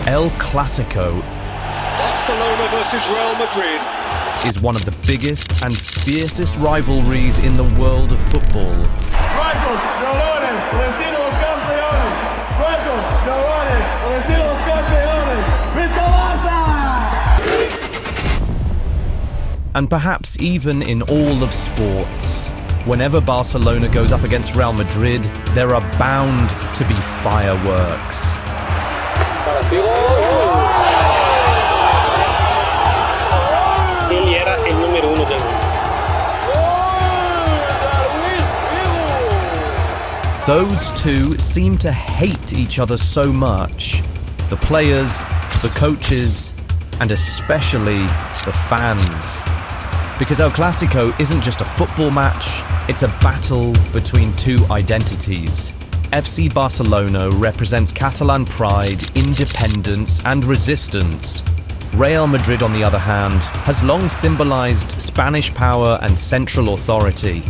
El Clasico Barcelona versus Real Madrid is one of the biggest and fiercest rivalries in the world of football. And perhaps even in all of sports, whenever Barcelona goes up against Real Madrid, there are bound to be fireworks. Those two seem to hate each other so much. The players, the coaches, and especially the fans. Because El Clasico isn't just a football match, it's a battle between two identities. FC Barcelona represents Catalan pride, independence, and resistance. Real Madrid, on the other hand, has long symbolized Spanish power and central authority.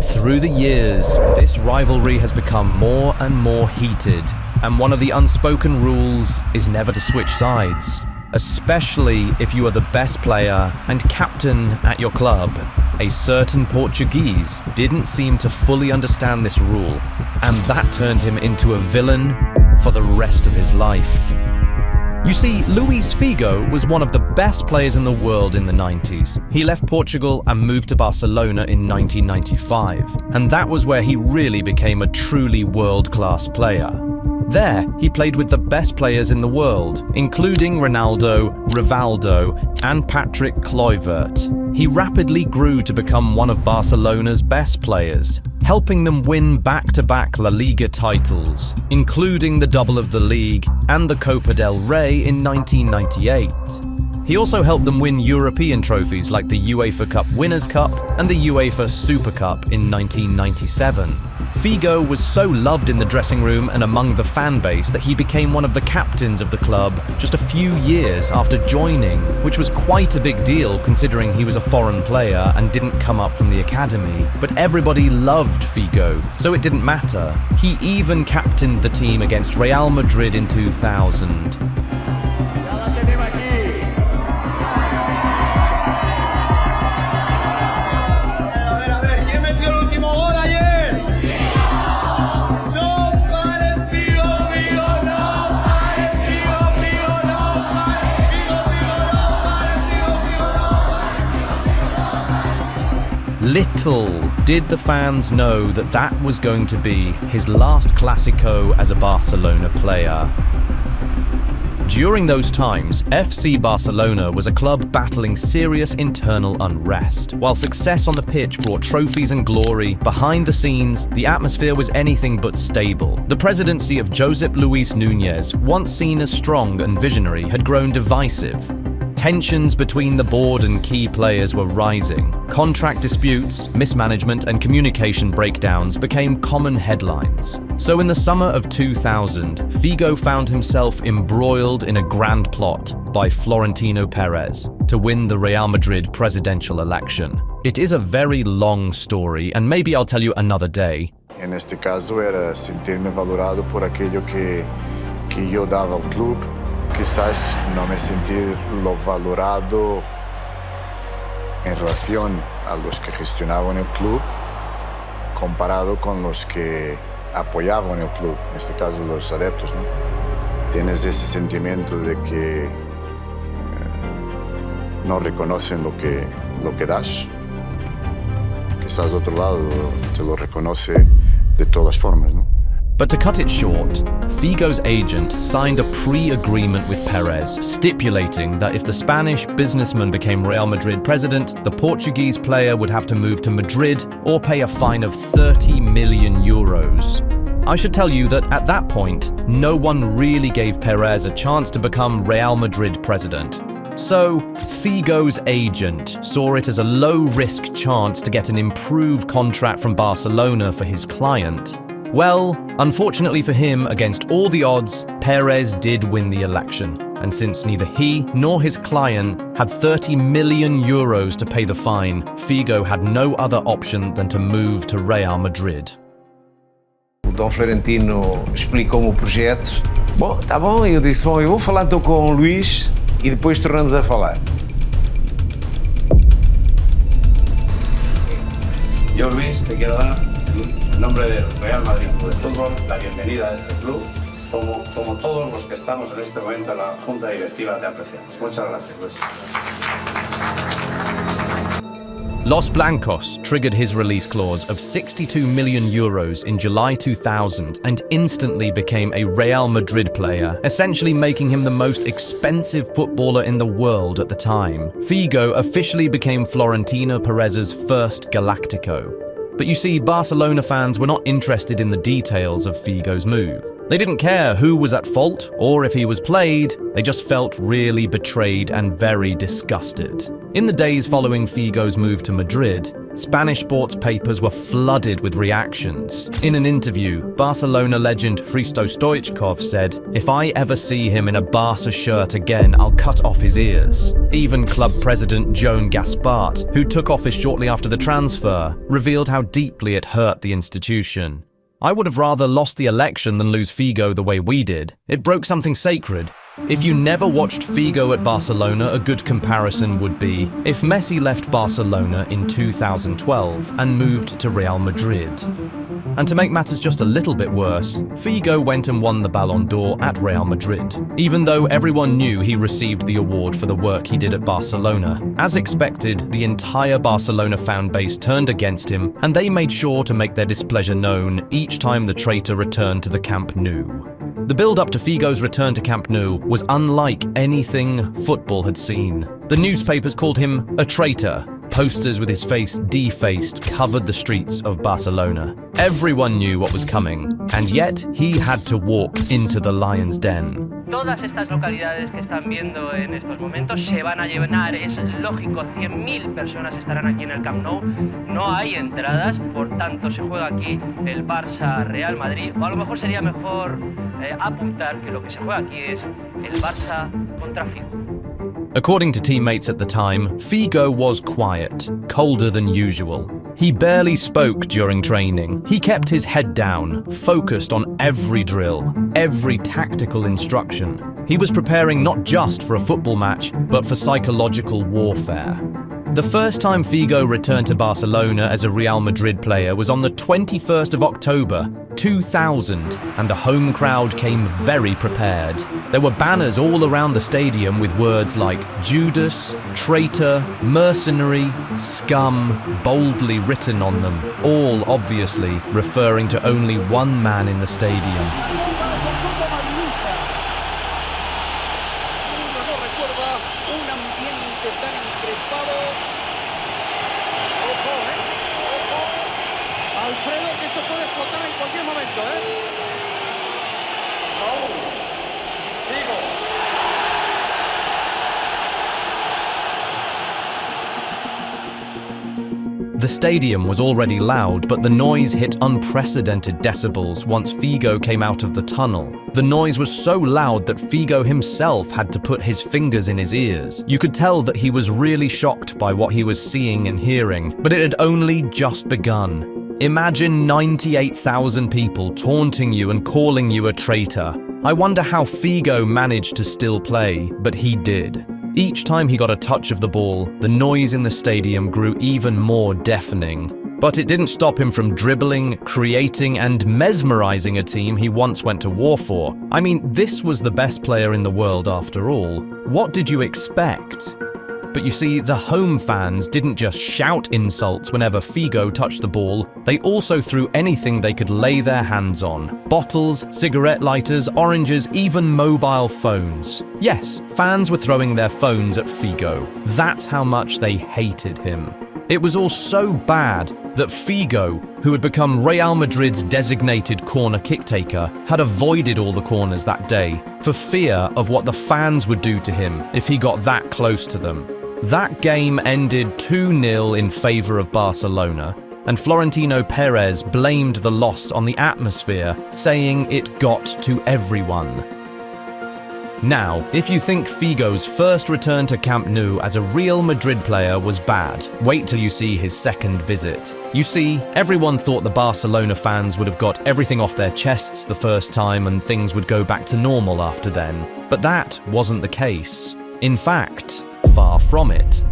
Through the years, this rivalry has become more and more heated, and one of the unspoken rules is never to switch sides, especially if you are the best player and captain at your club. A certain Portuguese didn't seem to fully understand this rule, and that turned him into a villain for the rest of his life. You see, Luis Figo was one of the best players in the world in the 90s. He left Portugal and moved to Barcelona in 1995, and that was where he really became a truly world-class player. There, he played with the best players in the world, including Ronaldo, Rivaldo, and Patrick Kluivert. He rapidly grew to become one of Barcelona's best players, helping them win back-to-back La Liga titles, including the double of the league and the Copa del Rey in 1998. He also helped them win European trophies like the UEFA Cup Winners' Cup and the UEFA Super Cup in 1997. Figo was so loved in the dressing room and among the fan base that he became one of the captains of the club just a few years after joining, which was quite a big deal considering he was a foreign player and didn't come up from the academy. But everybody loved Figo, so it didn't matter. He even captained the team against Real Madrid in 2000. Little did the fans know that that was going to be his last Clásico as a Barcelona player. During those times, FC Barcelona was a club battling serious internal unrest. While success on the pitch brought trophies and glory, behind the scenes, the atmosphere was anything but stable. The presidency of Josep Luis Núñez, once seen as strong and visionary, had grown divisive. Tensions between the board and key players were rising. Contract disputes, mismanagement, and communication breakdowns became common headlines. So in the summer of 2000, Figo found himself embroiled in a grand plot by Florentino Perez to win the Real Madrid presidential election. It is a very long story, and maybe I'll tell you another day. En este caso era sentirme valorado por aquello que yo daba al club. Quizás no me sentí lo valorado en relación a los que gestionaban el club comparado con los que apoyaban el club, en este caso los adeptos, ¿no? Tienes ese sentimiento de que no reconocen lo que das. Quizás otro lado te lo reconoce de todas formas, ¿no? But to cut it short, Figo's agent signed a pre-agreement with Perez, stipulating that if the Spanish businessman became Real Madrid president, the Portuguese player would have to move to Madrid or pay a fine of 30 million euros. I should tell you that at that point, no one really gave Perez a chance to become Real Madrid president. So, Figo's agent saw it as a low-risk chance to get an improved contract from Barcelona for his client. Well, unfortunately for him, against all the odds, Perez did win the election. and since neither he nor his client had 30 million euros to pay the fine, Figo had no other option than to move to Real Madrid. O Dom Florentino explicou-me o projeto. Bom, tá bom, eu disse, bom, eu vou falar então com o Luís e depois tornamos a falar. Yo, Luis, te quiero dar, en nombre del Real Madrid Club de Fútbol, la bienvenida a este club. Como todos los que estamos en este momento en la Junta Directiva, te apreciamos. Muchas gracias, Luis. Los Blancos triggered his release clause of 62 million euros in July 2000 and instantly became a Real Madrid player, essentially making him the most expensive footballer in the world at the time. Figo officially became Florentino Perez's first Galactico. But you see, Barcelona fans were not interested in the details of Figo's move. They didn't care who was at fault or if he was played, they just felt really betrayed and very disgusted. In the days following Figo's move to Madrid, Spanish sports papers were flooded with reactions. In an interview, Barcelona legend Hristo Stoichkov said, "If I ever see him in a Barca shirt again, I'll cut off his ears." Even club president Joan Gaspart, who took office shortly after the transfer, revealed how deeply it hurt the institution. "I would have rather lost the election than lose Figo the way we did. It broke something sacred. If you never watched Figo at Barcelona, a good comparison would be if Messi left Barcelona in 2012 and moved to Real Madrid. And to make matters just a little bit worse, Figo went and won the Ballon d'Or at Real Madrid, even though everyone knew he received the award for the work he did at Barcelona. As expected, the entire Barcelona fan base turned against him, and they made sure to make their displeasure known each time the traitor returned to the Camp Nou. The build-up to Figo's return to Camp Nou was unlike anything football had seen. The newspapers called him a traitor. Posters with his face defaced covered the streets of Barcelona. Everyone knew what was coming, and yet he had to walk into the lion's den. Todas estas localidades que están viendo en estos momentos se van a llenar, es lógico, 100.000 personas estarán aquí en el Camp Nou, no hay entradas, por tanto se juega aquí el Barça-Real Madrid, o a lo mejor sería mejor apuntar que lo que se juega aquí es el Barça contra Figo. According to teammates at the time, Figo was quiet, colder than usual. He barely spoke during training. He kept his head down, focused on every drill, every tactical instruction. He was preparing not just for a football match, but for psychological warfare. The first time Figo returned to Barcelona as a Real Madrid player was on the 21st of October, 2000, and the home crowd came very prepared. There were banners all around the stadium with words like Judas, traitor, mercenary, scum, boldly written on them, all obviously referring to only one man in the stadium. The stadium was already loud, but the noise hit unprecedented decibels once Figo came out of the tunnel. The noise was so loud that Figo himself had to put his fingers in his ears. You could tell that he was really shocked by what he was seeing and hearing, but it had only just begun. Imagine 98,000 people taunting you and calling you a traitor. I wonder how Figo managed to still play, but he did. Each time he got a touch of the ball, the noise in the stadium grew even more deafening. But it didn't stop him from dribbling, creating, and mesmerizing a team he once went to war for. I mean, this was the best player in the world after all. What did you expect? But you see, the home fans didn't just shout insults whenever Figo touched the ball, they also threw anything they could lay their hands on. Bottles, cigarette lighters, oranges, even mobile phones. Yes, fans were throwing their phones at Figo. That's how much they hated him. It was all so bad that Figo, who had become Real Madrid's designated corner kick taker, had avoided all the corners that day for fear of what the fans would do to him if he got that close to them. That game ended 2-0 in favour of Barcelona, and Florentino Perez blamed the loss on the atmosphere, saying it got to everyone. Now, if you think Figo's first return to Camp Nou as a Real Madrid player was bad, wait till you see his second visit. You see, everyone thought the Barcelona fans would have got everything off their chests the first time and things would go back to normal after then. But that wasn't the case. In fact, far from it.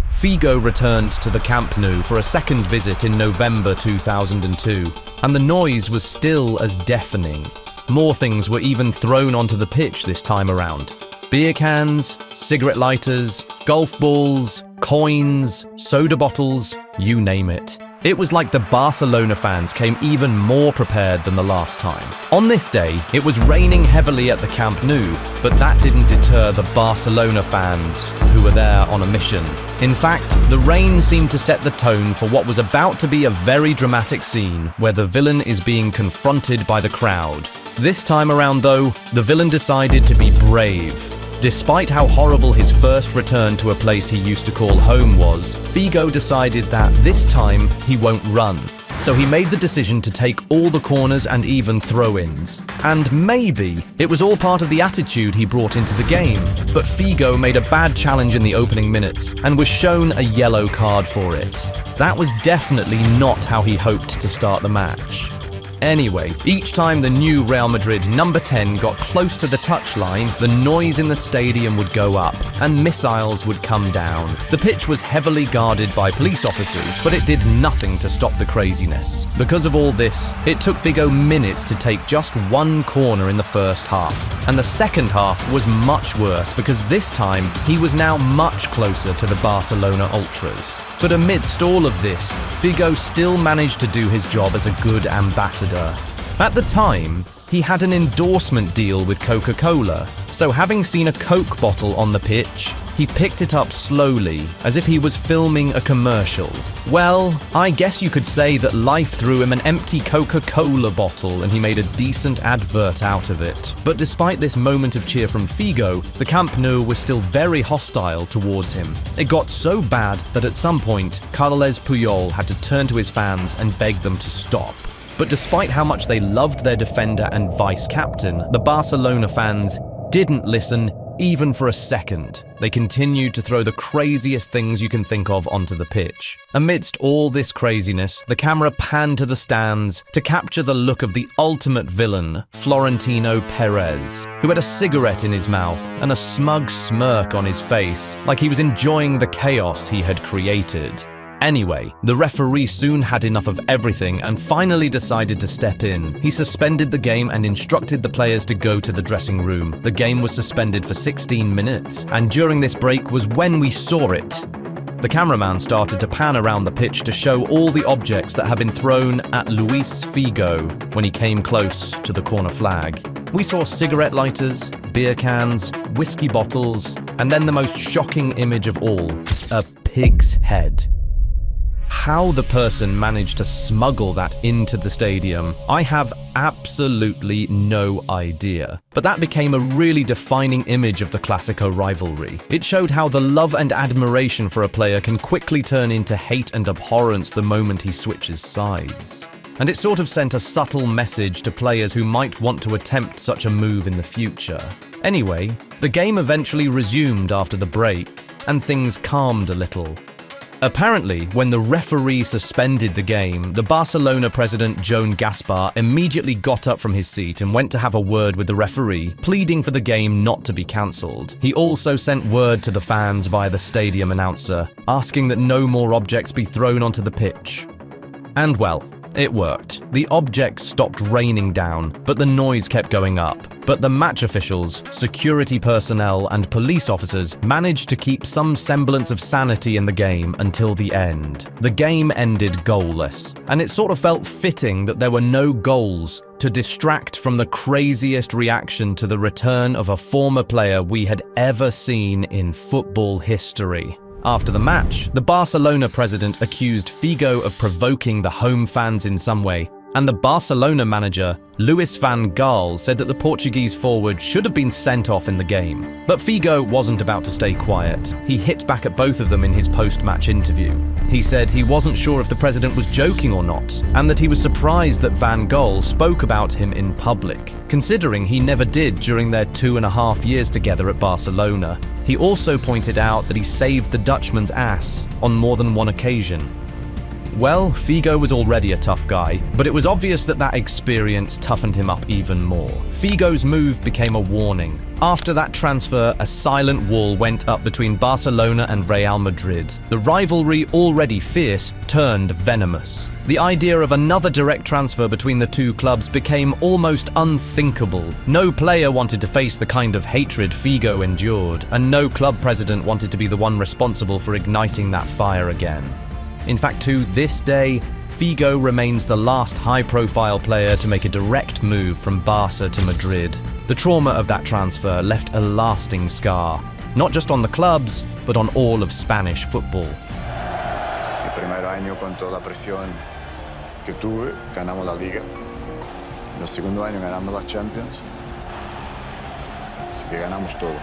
Figo returned to the Camp Nou for a second visit in November 2002, and the noise was still as deafening. More things were even thrown onto the pitch this time around. Beer cans, cigarette lighters, golf balls, coins, soda bottles, you name it. It was like the Barcelona fans came even more prepared than the last time. On this day, it was raining heavily at the Camp Nou, but that didn't deter the Barcelona fans who were there on a mission. In fact, the rain seemed to set the tone for what was about to be a very dramatic scene where the villain is being confronted by the crowd. This time around though, the villain decided to be brave. Despite how horrible his first return to a place he used to call home was, Figo decided that this time he won't run. So he made the decision to take all the corners and even throw-ins. And maybe it was all part of the attitude he brought into the game, but Figo made a bad challenge in the opening minutes and was shown a yellow card for it. That was definitely not how he hoped to start the match. Anyway, each time the new Real Madrid number 10 got close to the touchline, the noise in the stadium would go up and missiles would come down. The pitch was heavily guarded by police officers, but it did nothing to stop the craziness. Because of all this, it took Figo minutes to take just one corner in the first half. And the second half was much worse because this time he was now much closer to the Barcelona Ultras. But amidst all of this, Figo still managed to do his job as a good ambassador. At the time, he had an endorsement deal with Coca-Cola, so having seen a Coke bottle on the pitch, he picked it up slowly, as if he was filming a commercial. Well, I guess you could say that life threw him an empty Coca-Cola bottle and he made a decent advert out of it. But despite this moment of cheer from Figo, the Camp Nou was still very hostile towards him. It got so bad that at some point, Carles Puyol had to turn to his fans and beg them to stop. But despite how much they loved their defender and vice-captain, the Barcelona fans didn't listen even for a second. They continued to throw the craziest things you can think of onto the pitch. Amidst all this craziness, the camera panned to the stands to capture the look of the ultimate villain, Florentino Perez, who had a cigarette in his mouth and a smug smirk on his face, like he was enjoying the chaos he had created. Anyway, the referee soon had enough of everything and finally decided to step in. He suspended the game and instructed the players to go to the dressing room. The game was suspended for 16 minutes, and during this break was when we saw it. The cameraman started to pan around the pitch to show all the objects that had been thrown at Luis Figo when he came close to the corner flag. We saw cigarette lighters, beer cans, whiskey bottles, and then the most shocking image of all, a pig's head. How the person managed to smuggle that into the stadium, I have absolutely no idea. But that became a really defining image of the Clásico rivalry. It showed how the love and admiration for a player can quickly turn into hate and abhorrence the moment he switches sides. And it sort of sent a subtle message to players who might want to attempt such a move in the future. Anyway, the game eventually resumed after the break, and things calmed a little. Apparently, when the referee suspended the game, the Barcelona president Joan Gaspar immediately got up from his seat and went to have a word with the referee, pleading for the game not to be cancelled. He also sent word to the fans via the stadium announcer, asking that no more objects be thrown onto the pitch. And well, it worked. The objects stopped raining down, but the noise kept going up. But the match officials, security personnel, and police officers managed to keep some semblance of sanity in the game until the end. The game ended goalless, and it sort of felt fitting that there were no goals to distract from the craziest reaction to the return of a former player we had ever seen in football history. After the match, the Barcelona president accused Figo of provoking the home fans in some way, And the Barcelona manager, Luis van Gaal, said that the Portuguese forward should have been sent off in the game. But Figo wasn't about to stay quiet. He hit back at both of them in his post-match interview. He said he wasn't sure if the president was joking or not, and that he was surprised that Van Gaal spoke about him in public, considering he never did during their 2.5 years together at Barcelona. He also pointed out that he saved the Dutchman's ass on more than one occasion. Well, Figo was already a tough guy, but it was obvious that that experience toughened him up even more. Figo's move became a warning. After that transfer, a silent wall went up between Barcelona and Real Madrid. The rivalry, already fierce, turned venomous. The idea of another direct transfer between the two clubs became almost unthinkable. No player wanted to face the kind of hatred Figo endured, and no club president wanted to be the one responsible for igniting that fire again. In fact, to this day, Figo remains the last high-profile player to make a direct move from Barca to Madrid. The trauma of that transfer left a lasting scar, not just on the clubs, but on all of Spanish football. El primer año, con toda la presión que tuve, ganamos la Liga. El segundo año ganamos la Champions. Así que ganamos todo.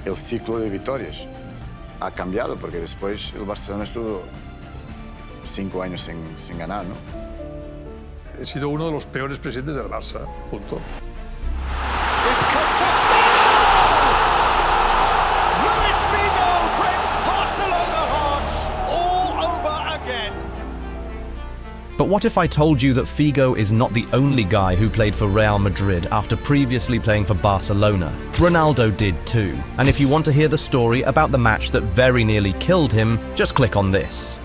El ciclo de victorias ha cambiado porque después el Barcelona estuvo 5 años sin ganar, ¿no? He sido uno de los peores presidentes del Barça, punto. It's come to Luis Figo brings Barcelona hearts all over again. But what if I told you that Figo is not the only guy who played for Real Madrid after previously playing for Barcelona? Ronaldo did too. And if you want to hear the story about the match that very nearly killed him, just click on this.